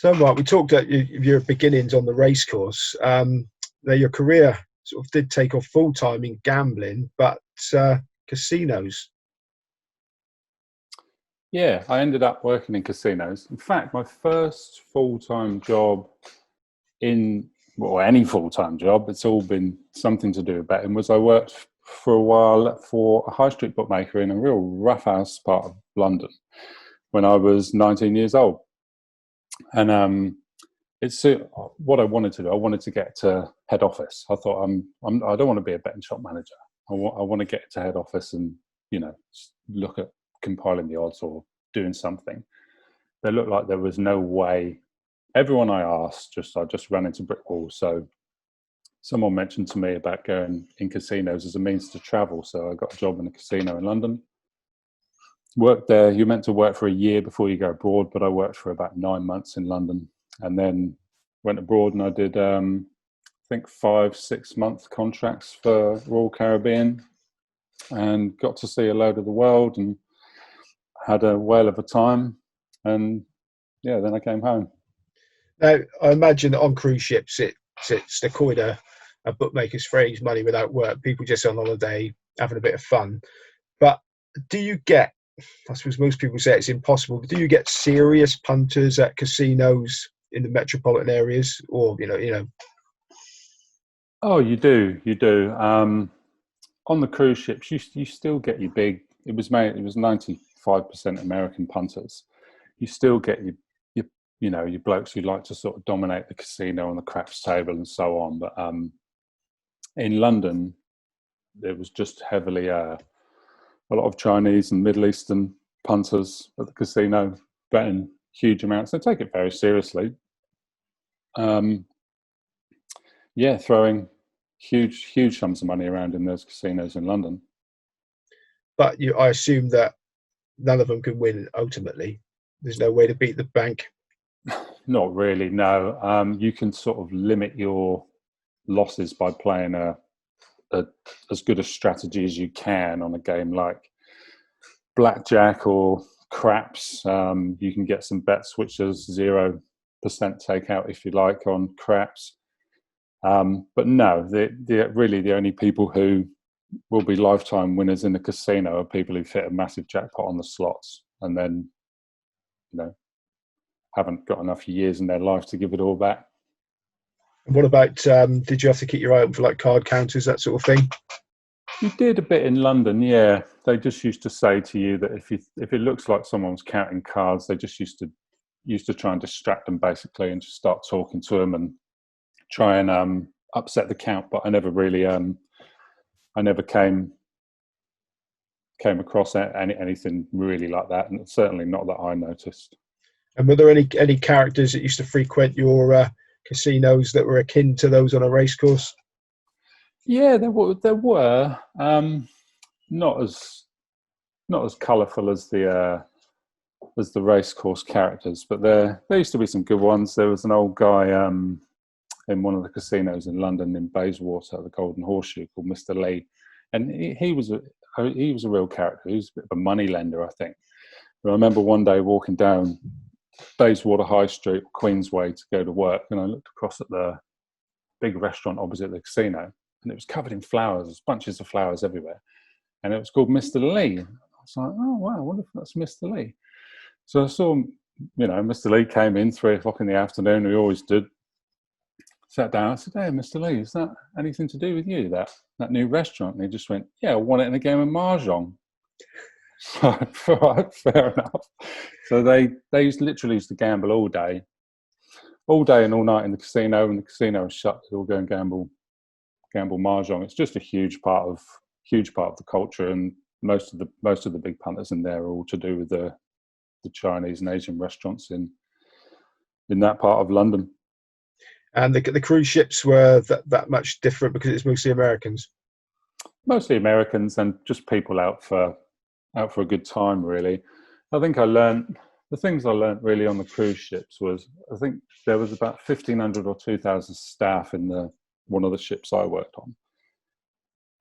So, Mark, we talked at your beginnings on the race course. Now, your career sort of did take off full time in gambling, but casinos. Yeah, I ended up working in casinos. In fact, my first full-time job in, well, any full-time job, it's all been something to do with betting, was I worked for a while for a high street bookmaker in a real roughhouse part of London when I was 19 years old. And it's what I wanted to do. I wanted to get to head office. I thought I don't want to be a betting shop manager. I want to get to head office and, look at compiling the odds or doing something. There looked like there was no way. Everyone I asked, I just ran into brick walls. So someone mentioned to me about going in casinos as a means to travel. So I got a job in a casino in London. Worked there. You're meant to work for a year before you go abroad, but I worked for about 9 months in London and then went abroad and I did, I think 5-6 month contracts for Royal Caribbean and got to see a load of the world and had a whale of a time. And yeah, then I came home. Now, I imagine that on cruise ships, it's the coin a bookmaker's phrase, money without work. People just on holiday having a bit of fun. But do you get, I suppose most people say it's impossible, but do you get serious punters at casinos in the metropolitan areas, or Oh, you do. On the cruise ships, you still get your big. It was 95% American punters. You still get your blokes who like to sort of dominate the casino and the craps table and so on. But in London, there was just heavily a lot of Chinese and Middle Eastern punters at the casino betting huge amounts. They take it very seriously. Throwing huge sums of money around in those casinos in London. But I assume that none of them can win ultimately. There's no way to beat the bank. Not really, no. You can sort of limit your losses by playing a as good a strategy as you can on a game like blackjack or craps. You can get some bets which is 0% takeout if you like on craps. But no, the only people who will be lifetime winners in the casino are people who've hit a massive jackpot on the slots and then, haven't got enough years in their life to give it all back. And what about, did you have to keep your eye open for like card counters, that sort of thing? You did a bit in London, yeah. They just used to say to you that if it looks like someone's counting cards, they just used to try and distract them basically and just start talking to them and try and upset the count. But I never really, I never came across anything really like that, and certainly not that I noticed. And were there any characters that used to frequent your casinos that were akin to those on a racecourse? Yeah, there were not as colourful as the racecourse characters, but there used to be some good ones. There was an old guy in one of the casinos in London in Bayswater, the Golden Horseshoe, called Mr. Lee, and he was a real character. He was a bit of a money lender, I think. But I remember one day walking down Bayswater High Street, Queensway, to go to work, and I looked across at the big restaurant opposite the casino, and it was covered in flowers. There's bunches of flowers everywhere, and it was called Mr. Lee. I was like, oh wow, I wonder if that's Mr. Lee. So I saw, Mr. Lee came in 3 o'clock in the afternoon. We always did. Sat down. I said, "Hey, Mr. Lee, is that anything to do with you? That new restaurant?" And he just went, "Yeah, I won it in a game of mahjong." Right, fair enough. So they literally used to gamble all day and all night in the casino, and the casino was shut. They all go and gamble mahjong. It's just a huge part of the culture, and most of the big punters in there are all to do with the Chinese and Asian restaurants in that part of London. And the cruise ships were that much different because it's mostly Americans. Mostly Americans and just people out for a good time, really. I think the things I learned really on the cruise ships was, I think there was about 1,500 or 2,000 staff in one of the ships I worked on.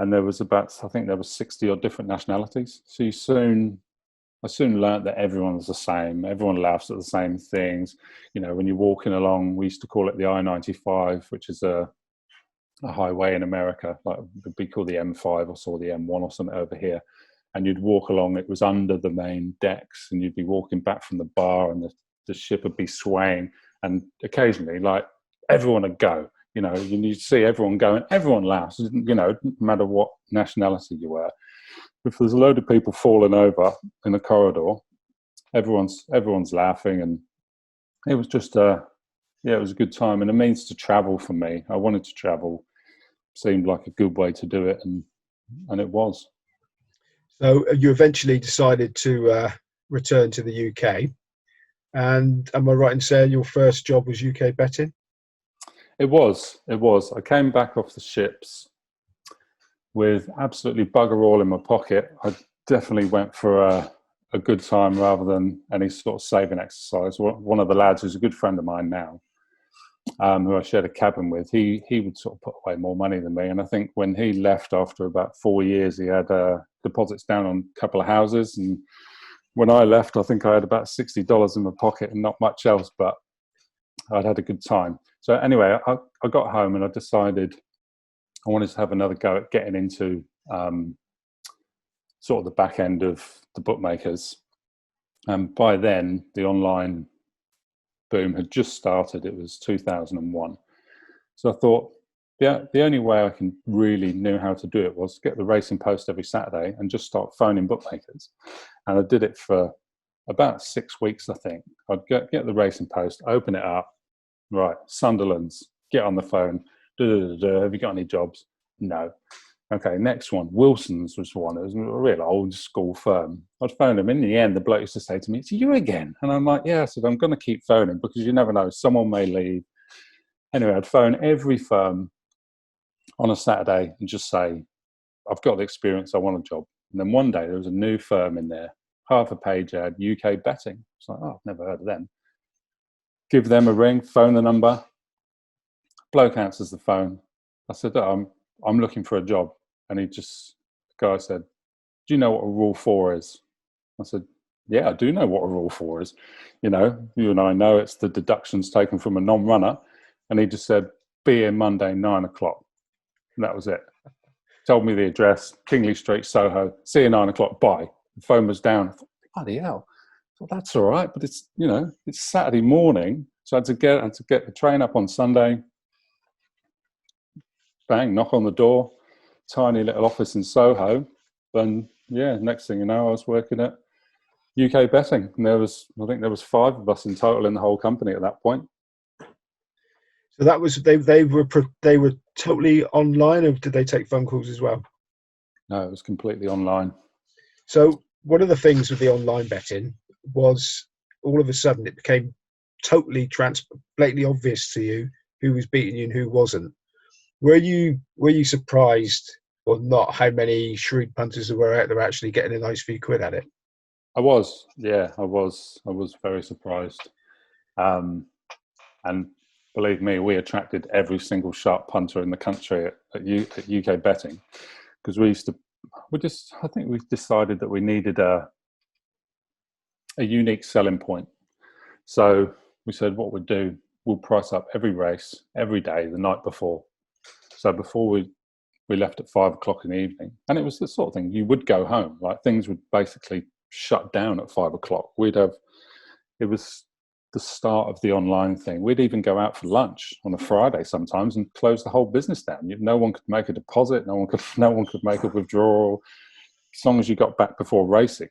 And there was 60 odd different nationalities. So you soon I soon learnt that everyone's the same. Everyone laughs at the same things. You know, when you're walking along, we used to call it the I-95, which is a highway in America, like would be called the M5 or so, the M1 or something over here. And you'd walk along, it was under the main decks, and you'd be walking back from the bar, and the ship would be swaying. And occasionally, like, everyone would go. You know, you'd see everyone going, everyone laughs, you know, no matter what nationality you were. If there's a load of people falling over in the corridor, everyone's laughing, and it was just it was a good time, and a means to travel for me. I wanted to travel, seemed like a good way to do it, and it was. So you eventually decided to return to the UK, and am I right in saying your first job was UK betting? It was. I came back off the ships with absolutely bugger all in my pocket. I definitely went for a good time rather than any sort of saving exercise. One of the lads who's a good friend of mine now, who I shared a cabin with, he would sort of put away more money than me. And I think when he left after about 4 years, he had deposits down on a couple of houses. And when I left, I think I had about $60 in my pocket and not much else, but I'd had a good time. So anyway, I got home and I decided I wanted to have another go at getting into sort of the back end of the bookmakers. And by then, the online boom had just started. It was 2001. So I thought, yeah, the only way I can really know how to do it was get the Racing Post every Saturday and just start phoning bookmakers. And I did it for about 6 weeks, I think. I'd get the Racing Post, open it up, right, Sunderland's, get on the phone, have you got any jobs? No. Okay, next one, Wilson's was one. It was a real old school firm. I'd phone him. In the end, the bloke used to say to me, "It's you again." And I'm like, yeah. I said, I'm going to keep phoning because you never know. Someone may leave. Anyway, I'd phone every firm on a Saturday and just say, I've got the experience, I want a job. And then one day there was a new firm in there, half a page ad, UK betting. It's like, oh, I've never heard of them. Give them a ring, phone the number. Bloke answers the phone. I said, oh, I'm looking for a job. And the guy said, do you know what a Rule 4 is? I said, yeah, I do know what a Rule 4 is. You know, you and I know it's the deductions taken from a non-runner. And he just said, be here Monday, 9 o'clock. And that was it. Told me the address, Kingley Street, Soho. See you 9 o'clock, bye. The phone was down. I thought, bloody hell. I thought, that's all right, but it's, you know, it's Saturday morning. So I had to get the train up on Sunday. Bang, knock on the door. Tiny little office in Soho. And yeah, next thing you know, I was working at UK betting. And I think there was 5 of us in total in the whole company at that point. So that was they were totally online, or did they take phone calls as well? No, it was completely online. So one of the things with the online betting was all of a sudden it became totally blatantly obvious to you who was beating you and who wasn't. Were you surprised or not how many shrewd punters there were out there actually getting a nice few quid at it? I was very surprised. And believe me, we attracted every single sharp punter in the country at UK betting, because I think we decided that we needed a unique selling point. So we said what we'd do, we'll price up every race, every day, the night before. So before we left at 5 o'clock in the evening, and it was the sort of thing, you would go home, like things would basically shut down at 5 o'clock. It was the start of the online thing. We'd even go out for lunch on a Friday sometimes and close the whole business down. No one could make a deposit. No one could make a withdrawal. As long as you got back before racing,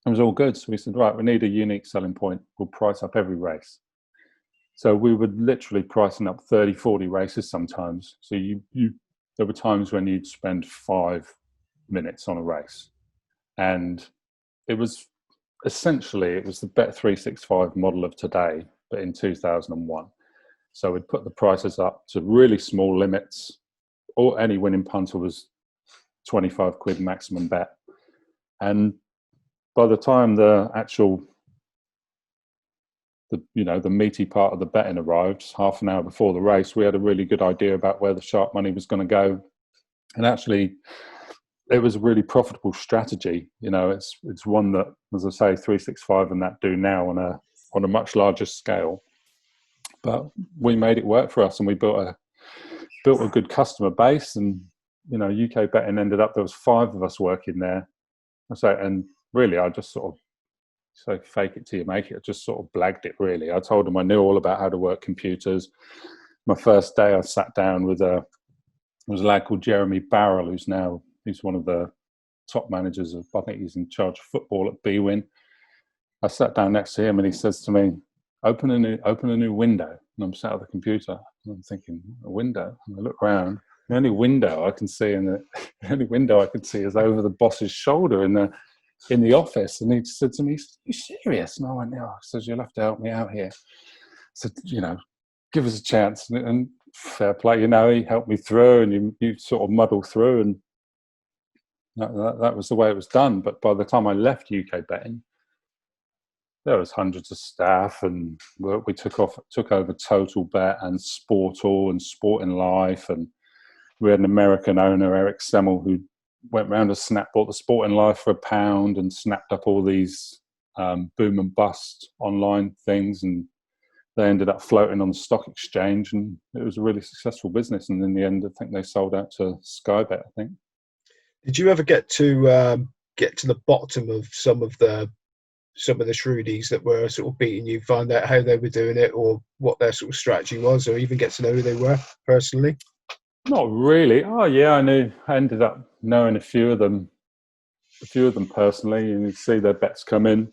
it was all good. So we said, right, we need a unique selling point. We'll price up every race. So we were literally pricing up 30, 40 races sometimes. So there were times when you'd spend 5 minutes on a race. And it was the Bet365 model of today, but in 2001. So we'd put the prices up to really small limits, or any winning punter was 25 quid maximum bet. And by the time the meaty part of the betting arrived, half an hour before the race, we had a really good idea about where the sharp money was going to go. And actually, it was a really profitable strategy. It's one that, as I say, 365 and that do now on a much larger scale. But we made it work for us, and we built a good customer base. And UK betting ended up, there was 5 of us working there. So, and really, I just sort of, so fake it till you make it. I just sort of blagged it, really. I told them I knew all about how to work computers. My first day, I sat down with there was a lad called Jeremy Barrell, he's one of the top managers of, I think he's in charge of football at BWin. I sat down next to him and he says to me, open a new window. And I'm sat at the computer and I'm thinking, a window? And I look around. The only window I can see is over the boss's shoulder in the office. And he said to me, "Are you serious?" And I went, "Yeah." He says, "You'll have to help me out here." So, give us a chance. And fair play, he helped me through, and you sort of muddle through, and that was the way it was done. But by the time I left UK betting, there was hundreds of staff, and we took over Total Bet and Sport All and Sport in Life, and we had an American owner, Eric Semmel, who went round and bought the Sport in Life for £1 and snapped up all these boom and bust online things, and they ended up floating on the stock exchange, and it was a really successful business. And in the end, I think they sold out to Sky Bet, I think. Did you ever get to the bottom of some of the shrewdies that were sort of beating you, find out how they were doing it or what their sort of strategy was, or even get to know who they were personally? Not really. Oh yeah, I ended up knowing a few of them personally, and you'd see their bets come in.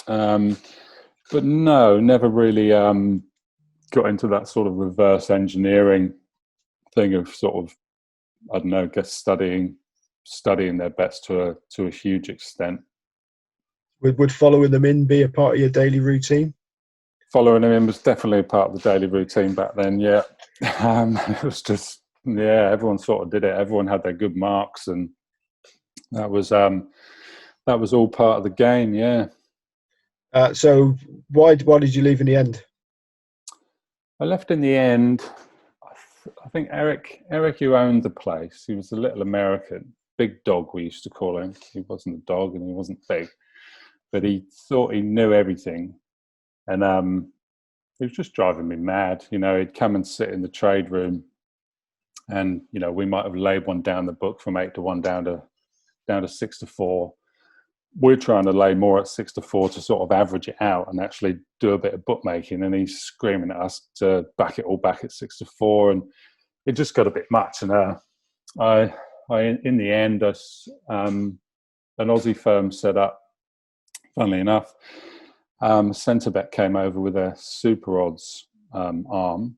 But no, never really got into that sort of reverse engineering thing of sort of, I don't know, guess studying their bets to a huge extent. Would following them in be a part of your daily routine? Following them in was definitely a part of the daily routine back then, yeah. It was just, yeah, everyone sort of did it. Everyone had their good marks, and that was all part of the game, yeah. So why did you leave in the end? I left in the end. I think Eric, who owned the place, he was a little American, big dog we used to call him. He wasn't a dog and he wasn't big, but he thought he knew everything. And he was just driving me mad. He'd come and sit in the trade room, and we might have laid one down the book from 8-1 down to 6-4. We're trying to lay more at 6-4 to sort of average it out and actually do a bit of bookmaking, and he's screaming at us to back it all back at 6-4, and it just got a bit much. And I in the end, an Aussie firm set up, funnily enough. Centrebet came over with a super odds arm,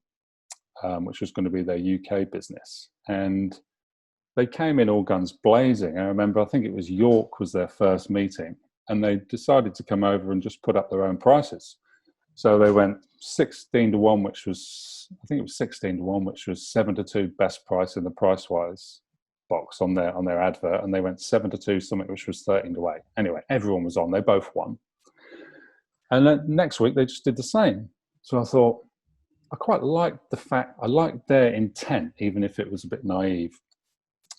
which was going to be their UK business, and they came in all guns blazing. I remember, I think it was York was their first meeting, and they decided to come over and just put up their own prices. So they went 16-1, which was, I think it was 16-1, which was 7-2 best price in the Pricewise box on their advert, and they went 7-2 something which was 13-8. Anyway, everyone was on. They both won. And then next week they just did the same. So I thought, I quite liked I liked their intent, even if it was a bit naive.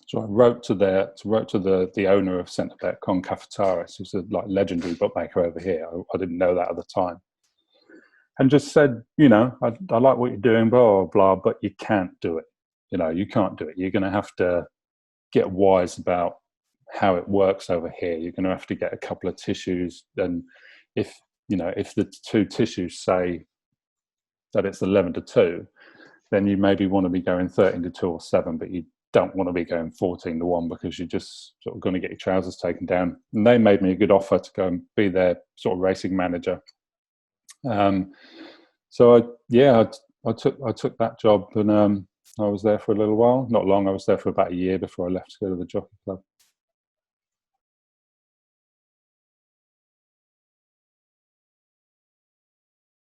So I wrote to the owner of Centrebet, Con Cafetaris, who's a legendary bookmaker over here. I didn't know that at the time, and just said, I like what you're doing, blah blah blah, but you can't do it. You can't do it. You're going to have to get wise about how it works over here. You're going to have to get a couple of tissues, and if the two tissues say that it's 11-2, then you maybe want to be going 13-2 or 7, but you don't want to be going 14-1 because you're just sort of going to get your trousers taken down. And they made me a good offer to go and be their sort of racing manager. So I took that job, and I was there for a little while. Not long. I was there for about a year before I left to go to the Jockey Club.